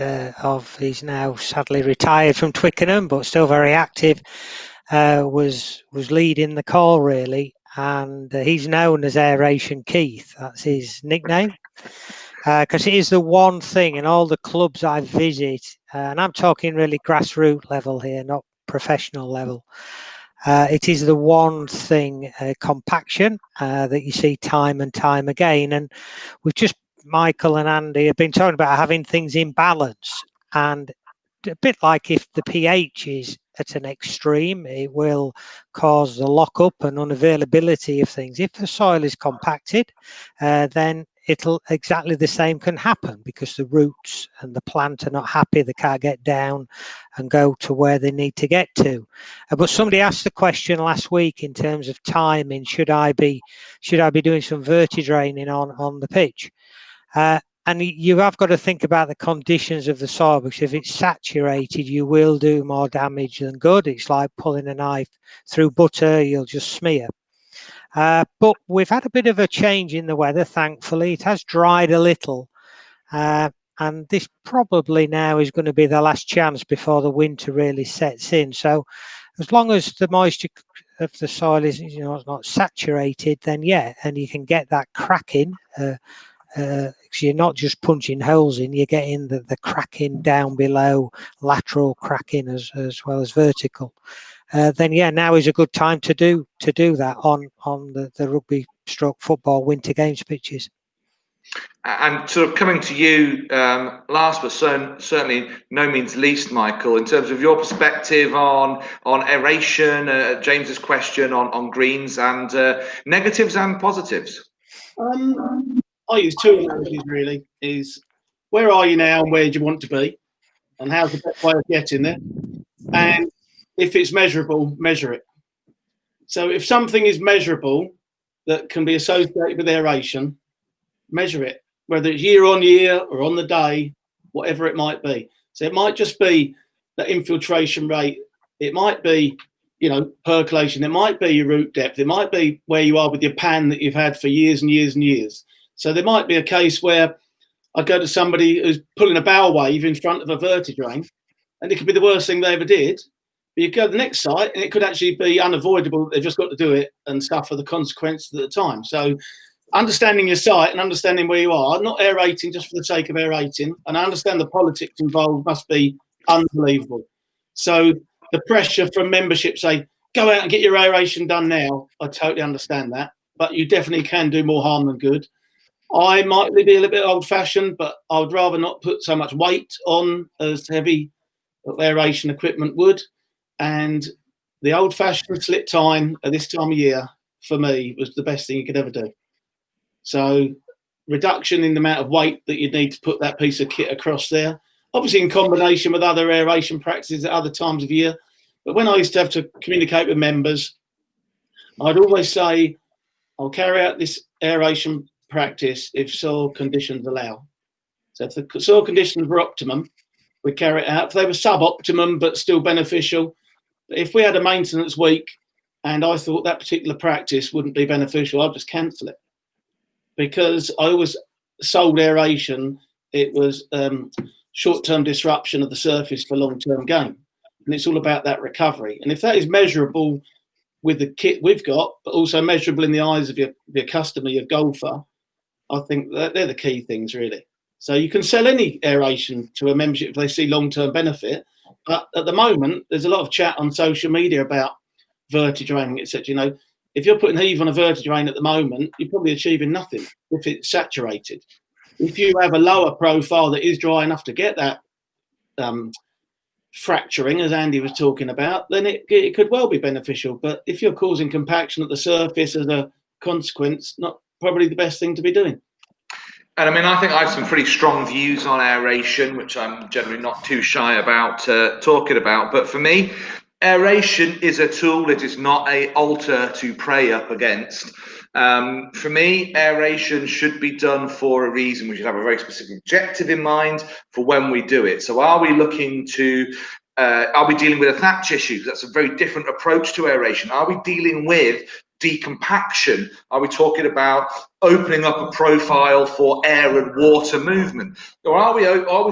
he's now sadly retired from Twickenham but still very active, was leading the call really, and he's known as Aeration Keith. That's his nickname, because it is the one thing in all the clubs I visit, and I'm talking really grassroots level here, not professional level. It is the one thing, compaction, that you see time and time again. And we've just, Michael and Andy have been talking about having things in balance, and a bit like if the pH is at an extreme, it will cause the lockup and unavailability of things. If the soil is compacted, then it'll exactly the same can happen, because the roots and the plant are not happy. They can't get down and go to where they need to get to. But somebody asked the question last week in terms of timing: should I be doing some vertidraining on the pitch? And you have got to think about the conditions of the soil, because if it's saturated, you will do more damage than good. It's like pulling a knife through butter, you'll just smear. But we've had a bit of a change in the weather, thankfully. It has dried a little. And this probably now is going to be the last chance before the winter really sets in. So as long as the moisture of the soil is, not saturated, then yeah, and you can get that cracking. Because you're not just punching holes in, you're getting the cracking down below, lateral cracking as well as vertical. Then yeah, now is a good time to do that on the rugby stroke football winter games pitches. And sort of coming to you, last but certainly no means least, Michael, in terms of your perspective on aeration, James's question on greens, and negatives and positives. I use two analogies really: is where are you now and where do you want to be, and how's the best way of getting there, and if it's measurable, measure it. So if something is measurable that can be associated with aeration, measure it, whether it's year on year or on the day, whatever it might be. So it might just be the infiltration rate, it might be, percolation, it might be your root depth, it might be where you are with your pan that you've had for years and years and years. So there might be a case where I go to somebody who's pulling a bow wave in front of a vertidrain, and it could be the worst thing they ever did. But you go to the next site and it could actually be unavoidable. They've just got to do it and suffer the consequences at the time. So understanding your site and understanding where you are, not aerating just for the sake of aerating. And I understand the politics involved must be unbelievable. So the pressure from membership, say, go out and get your aeration done now. I totally understand that. But you definitely can do more harm than good. I might be a little bit old-fashioned, but I would rather not put so much weight on as heavy aeration equipment would. And the old-fashioned slit tine at this time of year, for me, was the best thing you could ever do. So reduction in the amount of weight that you'd need to put that piece of kit across there, obviously in combination with other aeration practices at other times of year. But when I used to have to communicate with members, I'd always say, I'll carry out this aeration practice if soil conditions allow. So if the soil conditions were optimum, we'd carry it out. If they were suboptimum but still beneficial, if we had a maintenance week and I thought that particular practice wouldn't be beneficial, I'd just cancel it. Because I always sold aeration, it was short-term disruption of the surface for long-term gain. And it's all about that recovery. And if that is measurable with the kit we've got, but also measurable in the eyes of your customer, your golfer, I think that they're the key things, really. So you can sell any aeration to a membership if they see long-term benefit. But at the moment, there's a lot of chat on social media about vertidraining, etc. If you're putting heave on a vertidrain at the moment, you're probably achieving nothing if it's saturated. If you have a lower profile that is dry enough to get that fracturing, as Andy was talking about, then it could well be beneficial. But if you're causing compaction at the surface as a consequence, not probably the best thing to be doing. And I mean, I think I have some pretty strong views on aeration, which I'm generally not too shy about talking about. But for me, aeration is a tool. It is not an altar to pray up against. For me, aeration should be done for a reason. We should have a very specific objective in mind for when we do it. So are we looking to, are we dealing with a thatch issue? That's a very different approach to aeration. Are we dealing with decompaction? Are we talking about opening up a profile for air and water movement? Or are we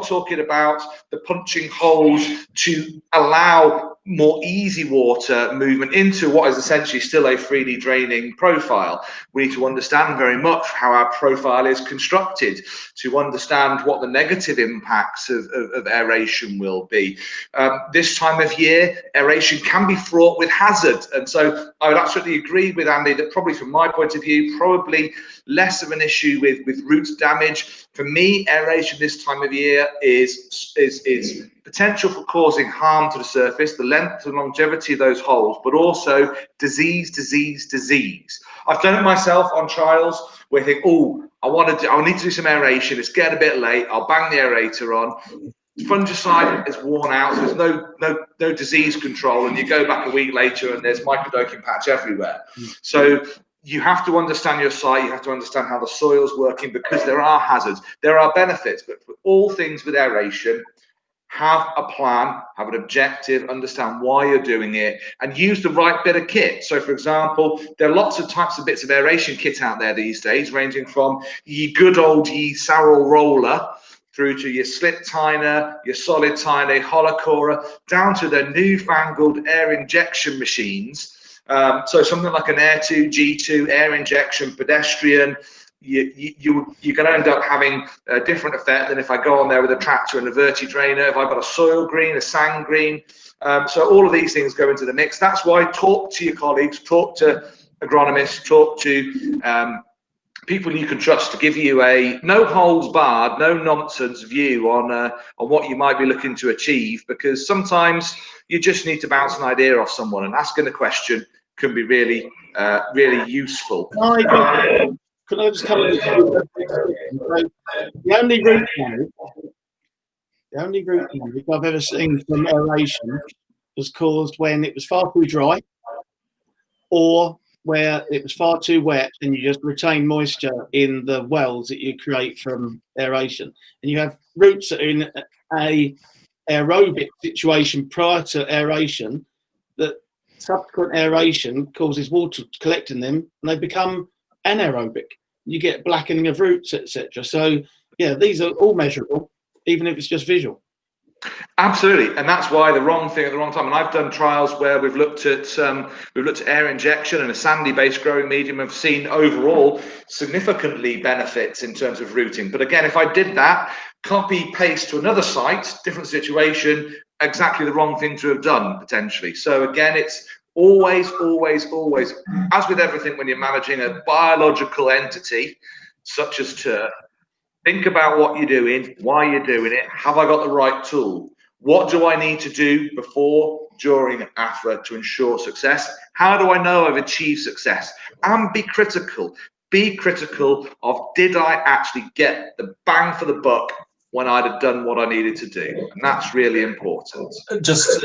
talking about the punching holes to allow more easy water movement into what is essentially still a freely draining profile. We need to understand very much how our profile is constructed to understand what the negative impacts of aeration will be. This time of year, aeration can be fraught with hazard, and so I would absolutely agree with Andy that probably from my point of view, probably less of an issue with root damage. For me, aeration this time of year is potential for causing harm to the surface, the length and longevity of those holes, but also disease. I've done it myself on trials where I think, oh, I need to do some aeration. It's getting a bit late. I'll bang the aerator on. Fungicide is worn out. So there's no disease control, and you go back a week later and there's microdocking patch everywhere. So you have to understand your site, you have to understand how the soil's working, because there are hazards, there are benefits, but for all things with aeration, have a plan, have an objective, understand why you're doing it, and use the right bit of kit. So for example, there are lots of types of bits of aeration kit out there these days, ranging from ye good old Sarrel roller through to your slip tiner, your solid tiner, hollow corer, down to the newfangled air injection machines. So something like an Air 2, G2, air injection, pedestrian, you're going to end up having a different effect than if I go on there with a tractor and a verti-drainer, if I've got a soil green, a sand green. So all of these things go into the mix. That's why talk to your colleagues, talk to agronomists, talk to people you can trust to give you a no holds barred, no nonsense view on what you might be looking to achieve, because sometimes you just need to bounce an idea off someone, and asking the question can be really useful. Could I just come in? So the only root damage I've ever seen from aeration was caused when it was far too dry, or where it was far too wet and you just retain moisture in the wells that you create from aeration. And you have roots that are in a aerobic situation prior to aeration, that subsequent aeration causes water to collect in them and they become anaerobic. You get blackening of roots, etc. So yeah, these are all measurable, even if it's just visual. Absolutely, and that's why the wrong thing at the wrong time. And I've done trials where we've looked at air injection and a sandy-based growing medium. I've seen overall significantly benefits in terms of rooting. But again, if I did that, copy paste to another site, different situation, exactly the wrong thing to have done potentially. So again, it's always, as with everything when you're managing a biological entity such as turf. Think about what you're doing, why you're doing it. Have I got the right tool? What do I need to do before, during, and after to ensure success? How do I know I've achieved success? And be critical. Be critical of, did I actually get the bang for the buck when I'd have done what I needed to do? And that's really important. Just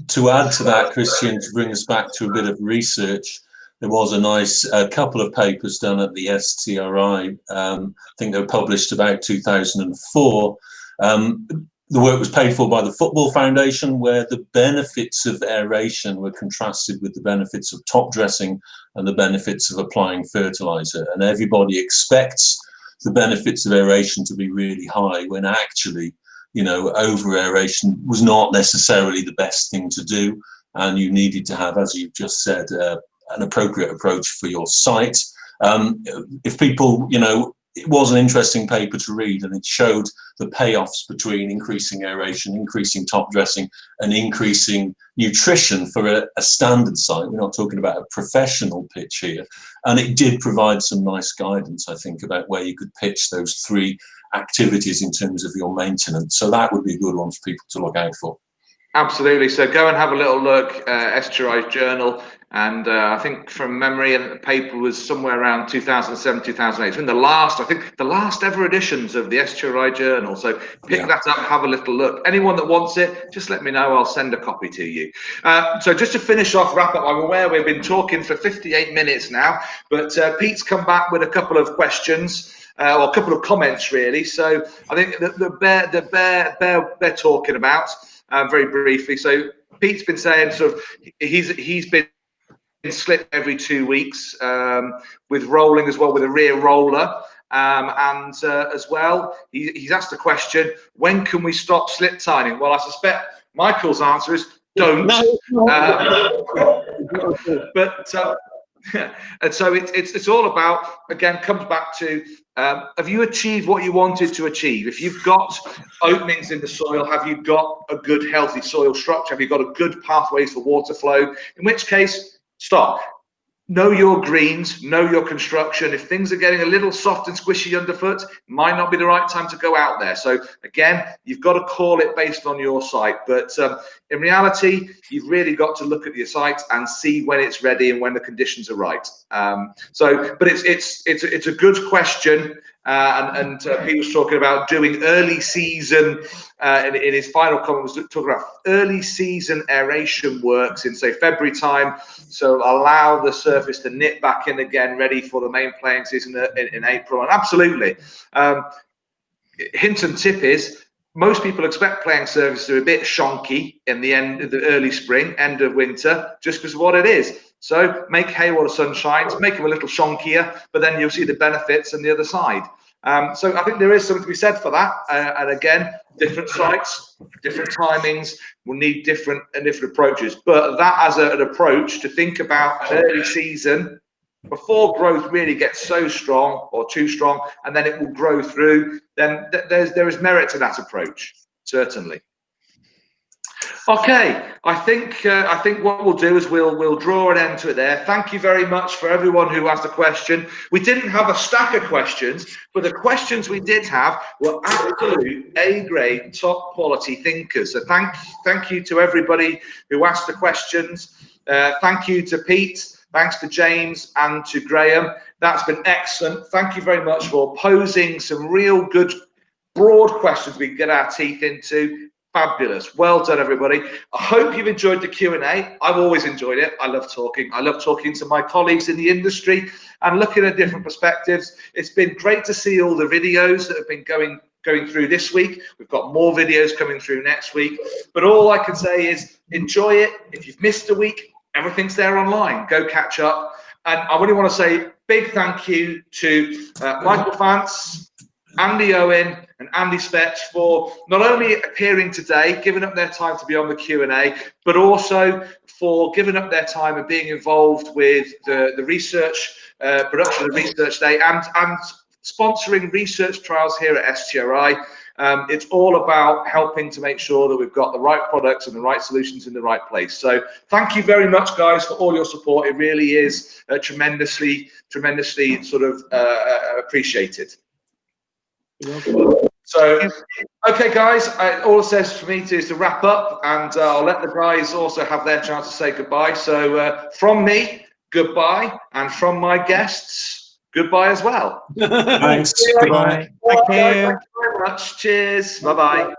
to add to that, Christian, to bring us back to a bit of research, there was a nice couple of papers done at the STRI. I think they were published about 2004. The work was paid for by the Football Foundation, where the benefits of aeration were contrasted with the benefits of top dressing and the benefits of applying fertilizer. And everybody expects the benefits of aeration to be really high, when actually, you know, over aeration was not necessarily the best thing to do. And you needed to have, as you've just said, an appropriate approach for your site. If people, you know, it was an interesting paper to read, and it showed the payoffs between increasing aeration, increasing top dressing, and increasing nutrition for a standard site. We're not talking about a professional pitch here. And it did provide some nice guidance, I think, about where you could pitch those three activities in terms of your maintenance. So that would be a good one for people to look out for. Absolutely. So go and have a little look, STRI's journal. And I think from memory, the paper was somewhere around 2007, 2008. It's been the last ever editions of the STRI journal. So pick that up, have a little look. Anyone that wants it, just let me know. I'll send a copy to you. So just to finish off, wrap up, I'm aware we've been talking for 58 minutes now, but Pete's come back with a couple of questions. Or a couple of comments, really. So I think the bear talking about very briefly. So Pete's been saying sort of he's been slipped every 2 weeks with rolling as well, with a rear roller. And as well, he's asked the question, when can we stop slip tining? Well, I suspect Michael's answer is don't. No, But and so it's all about, again, comes back to have you achieved what you wanted to achieve? If you've got openings in the soil, have you got a good healthy soil structure? Have you got a good pathways for water flow? In which case, stop. Know your greens, know your construction. If things are getting a little soft and squishy underfoot, it might not be the right time to go out there. So again, you've got to call it based on your site. But in reality, you've really got to look at your site and see when it's ready and when the conditions are right. But it's a good question. And he was talking about doing early season, in his final comment was talking about early season aeration works in, say, February time, so allow the surface to nip back in again, ready for the main playing season in April. And absolutely, hint and tip is, most people expect playing surfaces to be a bit shonky in the end of the early spring, end of winter, just because of what it is. So make hay while the sun shines, make them a little shonkier, but then you'll see the benefits on the other side. So I think there is something to be said for that. And again, different sites, different timings will need different approaches. But that as an approach to think about an early season before growth really gets so strong or too strong, and then it will grow through, then there is merit to that approach, certainly. Okay, I think what we'll do is we'll draw an end to it there. Thank you very much for everyone who asked a question. We didn't have a stack of questions, but the questions we did have were absolute A-grade, top quality thinkers. So thank you to everybody who asked the questions. Thank you to Pete. Thanks to James and to Graham. That's been excellent. Thank you very much for posing some real good, broad questions we can get our teeth into. Fabulous. Well done, everybody. I hope you've enjoyed the Q&A. I've always enjoyed it. I love talking. I love talking to my colleagues in the industry and looking at different perspectives. It's been great to see all the videos that have been going through this week. We've got more videos coming through next week. But all I can say is enjoy it. If you've missed a week, everything's there online. Go catch up. And I really want to say big thank you to Michael Vance, Andy Owen and Andy Spetch for not only appearing today, giving up their time to be on the Q&A, but also for giving up their time and being involved with the research, production of the research day and sponsoring research trials here at STRI. It's all about helping to make sure that we've got the right products and the right solutions in the right place. So thank you very much, guys, for all your support. It really is tremendously sort of appreciated. So, okay, guys, all it says for me is to wrap up, and I'll let the guys also have their chance to say goodbye. So from me, goodbye, and from my guests, goodbye as well. Thanks. Goodbye. Thank you. Thank you very much. Cheers. Bye-bye.